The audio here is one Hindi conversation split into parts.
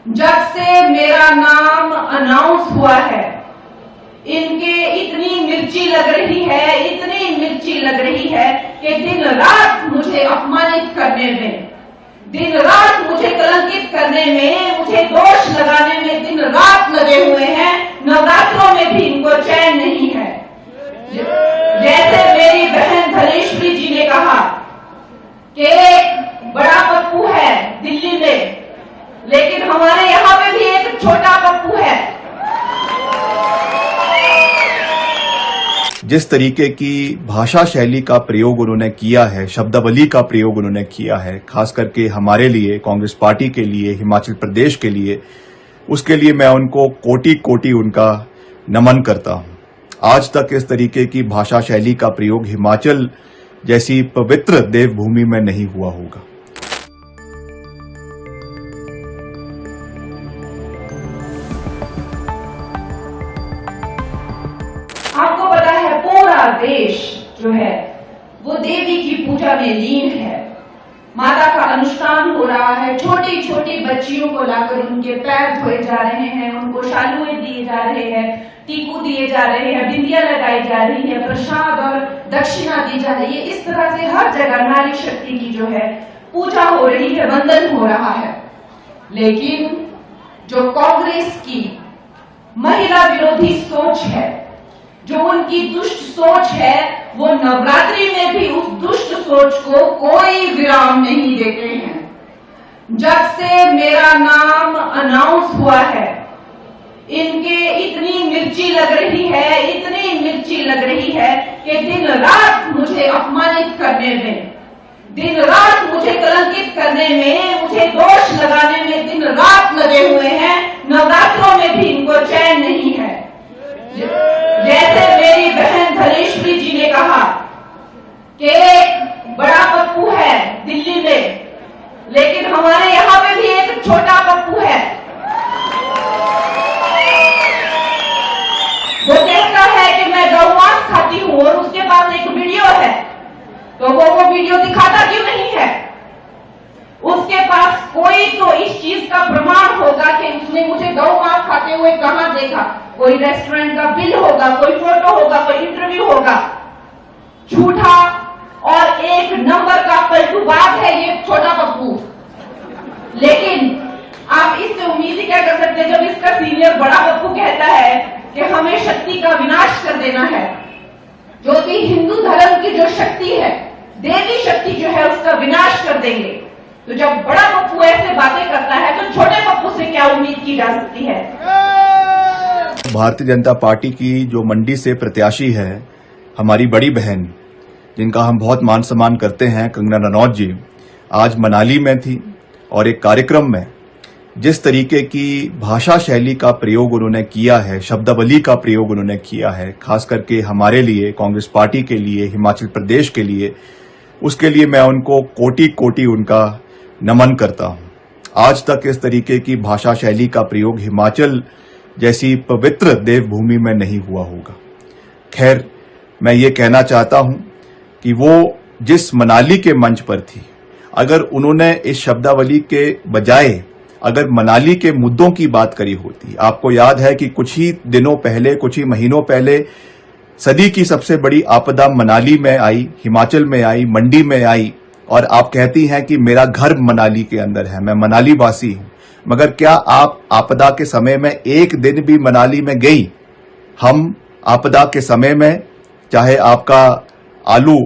जब से मेरा नाम अनाउंस हुआ है, इनके इतनी मिर्ची लग रही है, इतनी मिर्ची लग रही है कि दिन रात मुझे अपमानित करने में, दिन रात मुझे कलंकित करने में, मुझे दोष लगाने में दिन रात लगे हुए हैं। नवरात्रों में भी इनको चैन नहीं है। जैसे मेरी बहन धनेश्वरी जी ने कहा कि एक बड़ा पप्पू है दिल्ली में, लेकिन हमारे यहां पे भी एक छोटा पप्पू है। जिस तरीके की भाषा शैली का प्रयोग उन्होंने किया है, शब्दावली का प्रयोग उन्होंने किया है, खास करके हमारे लिए, कांग्रेस पार्टी के लिए, हिमाचल प्रदेश के लिए, उसके लिए मैं उनको कोटि कोटि उनका नमन करता हूं। आज तक इस तरीके की भाषा शैली का प्रयोग हिमाचल जैसी पवित्र देवभूमि में नहीं हुआ होगा। आपको पता है पूरा देश जो है वो देवी की पूजा में लीन है। माता का अनुष्ठान हो रहा है, छोटी छोटी बच्चियों को लाकर उनके पैर धोए जा रहे हैं, उनको शालुए दिए जा रहे हैं, टीकू दिए जा रहे हैं, बिंदिया लगाई जा रही है, प्रसाद और दक्षिणा दी जा रही है। इस तरह से हर जगह नारी शक्ति की जो है पूजा हो रही है, वंदन हो रहा है। लेकिन जो कांग्रेस की महिला विरोधी सोच है, जो उनकी दुष्ट सोच है, वो नवरात्रि में भी उस दुष्ट सोच को कोई विराम नहीं देते हैं। जब से मेरा नाम अनाउंस हुआ है, इनके इतनी मिर्ची लग रही है, इतनी मिर्ची लग रही है कि दिन रात मुझे अपमानित करने में, दिन रात मुझे कलंकित करने में, मुझे दोष लगाने में दिन रात लगे हुए हैं। नवरात्रों में भी इनको चैन नहीं है। जैसे मेरी बहन धनेश्वरी जी ने कहा कि एक बड़ा पप्पू है दिल्ली में, लेकिन हमारे यहां पे भी एक छोटा पप्पू है। वो कहता है कि मैं गौ मांस खाती हूं और उसके पास एक वीडियो है, तो वो वीडियो दिखाता क्यों नहीं है? उसके पास कोई तो इस चीज का प्रमाण होगा कि उसने मुझे गौ मांस खाते हुए कहां देखा। कोई रेस्टोरेंट का बिल होगा, कोई फोटो होगा, कोई इंटरव्यू होगा। झूठा और एक नंबर का पलटूबाज है ये छोटा पप्पू। लेकिन आप इससे उम्मीद ही क्या कर सकते हैं जब इसका सीनियर बड़ा पप्पू कहता है कि हमें शक्ति का विनाश कर देना है, जो कि हिंदू धर्म की जो शक्ति है, देवी शक्ति जो है उसका विनाश कर देंगे। तो जब बड़ा पप्पू ऐसे बातें करता है तो छोटे पप्पू से क्या उम्मीद की जा सकती है? भारतीय जनता पार्टी की जो मंडी से प्रत्याशी है, हमारी बड़ी बहन, जिनका हम बहुत मान सम्मान करते हैं, कंगना रनौत जी, आज मनाली में थी और एक कार्यक्रम में जिस तरीके की भाषा शैली का प्रयोग उन्होंने किया है, शब्दावली का प्रयोग उन्होंने किया है, खास करके हमारे लिए, कांग्रेस पार्टी के लिए, हिमाचल प्रदेश के लिए, उसके लिए मैं उनको कोटि कोटि उनका नमन करता हूं। आज तक इस तरीके की भाषा शैली का प्रयोग हिमाचल जैसी पवित्र देवभूमि में नहीं हुआ होगा। खैर, मैं ये कहना चाहता हूं कि वो जिस मनाली के मंच पर थी, अगर उन्होंने इस शब्दावली के बजाय अगर मनाली के मुद्दों की बात करी होती, आपको याद है कि कुछ ही दिनों पहले, कुछ ही महीनों पहले सदी की सबसे बड़ी आपदा मनाली में आई, हिमाचल में आई, मंडी में आई, और आप कहती हैं कि मेरा घर मनाली के अंदर है, मैं मनाली वासी हूं। मगर क्या आप आपदा के समय में एक दिन भी मनाली में गई? हम आपदा के समय में, चाहे आपका आलू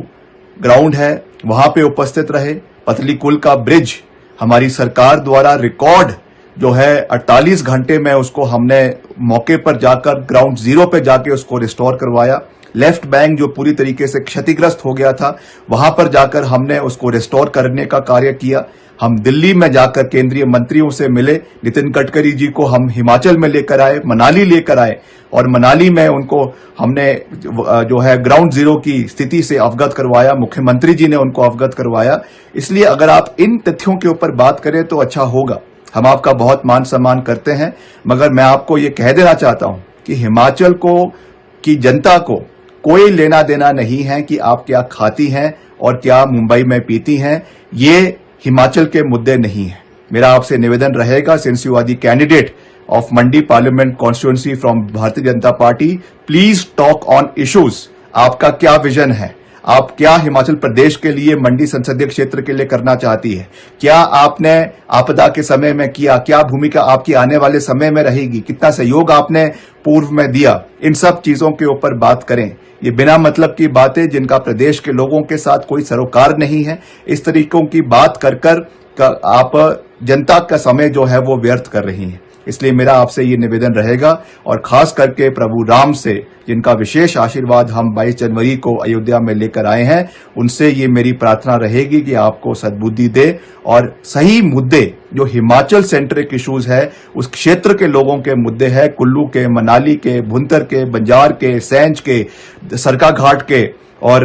ग्राउंड है वहां पे उपस्थित रहे, पतली कुल का ब्रिज हमारी सरकार द्वारा रिकॉर्ड जो है 48 घंटे में उसको हमने मौके पर जाकर ग्राउंड जीरो पे जाके उसको रिस्टोर करवाया। लेफ्ट बैंक जो पूरी तरीके से क्षतिग्रस्त हो गया था, वहां पर जाकर हमने उसको रिस्टोर करने का कार्य किया। हम दिल्ली में जाकर केंद्रीय मंत्रियों से मिले, नितिन गडकरी जी को हम हिमाचल में लेकर आए, मनाली लेकर आए, और मनाली में उनको हमने जो है ग्राउंड जीरो की स्थिति से अवगत करवाया, मुख्यमंत्री जी ने उनको अवगत करवाया। इसलिए अगर आप इन तथ्यों के ऊपर बात करें तो अच्छा होगा। हम आपका बहुत मान सम्मान करते हैं, मगर मैं आपको ये कह देना चाहता हूं कि हिमाचल की जनता को कोई लेना देना नहीं है कि आप क्या खाती हैं और क्या मुंबई में पीती हैं। ये हिमाचल के मुद्दे नहीं हैं। मेरा आपसे निवेदन रहेगा, since you are the candidate of Mandi parliament constituency from Bharatiya Janata Party, please talk on issues. आपका क्या विजन है? आप क्या हिमाचल प्रदेश के लिए, मंडी संसदीय क्षेत्र के लिए करना चाहती है? क्या आपने आपदा के समय में किया? क्या भूमिका आपकी आने वाले समय में रहेगी? कितना सहयोग आपने पूर्व में दिया? इन सब चीजों के ऊपर बात करें। ये बिना मतलब की बातें जिनका प्रदेश के लोगों के साथ कोई सरोकार नहीं है, इस तरीकों की बात कर आप जनता का समय जो है वो व्यर्थ कर रही हैं। इसलिए मेरा आपसे ये निवेदन रहेगा, और खास करके प्रभु राम से, जिनका विशेष आशीर्वाद हम 22 जनवरी को अयोध्या में लेकर आए हैं, उनसे ये मेरी प्रार्थना रहेगी कि आपको सद्बुद्धि दे और सही मुद्दे जो हिमाचल सेंट्रिक इश्यूज है, उस क्षेत्र के लोगों के मुद्दे हैं, कुल्लू के, मनाली के, भुंतर के, बंजार के, सैंज के, सरकाघाट के और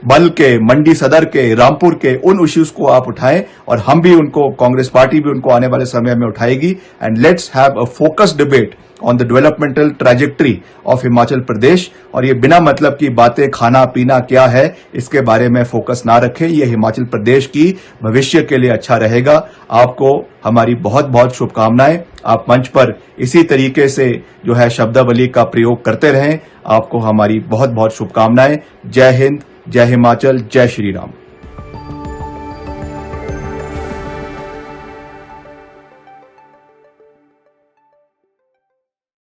बल के, मंडी सदर के, रामपुर के, उन इश्यूज को आप उठाएं, और हम भी उनको, कांग्रेस पार्टी भी उनको आने वाले समय में उठाएगी। And let's have a focused debate on the developmental trajectory of Himachal Pradesh. और ये बिना मतलब की बातें, खाना पीना क्या है, इसके बारे में फोकस ना रखें। ये हिमाचल प्रदेश की भविष्य के लिए अच्छा रहेगा। आपको हमारी बहुत बहुत शुभकामनाएं। आप मंच पर इसी तरीके से जो है शब्दावली का प्रयोग करते रहें। आपको हमारी बहुत बहुत शुभकामनाएं। जय हिंद, जय हिमाचल, जय श्री राम।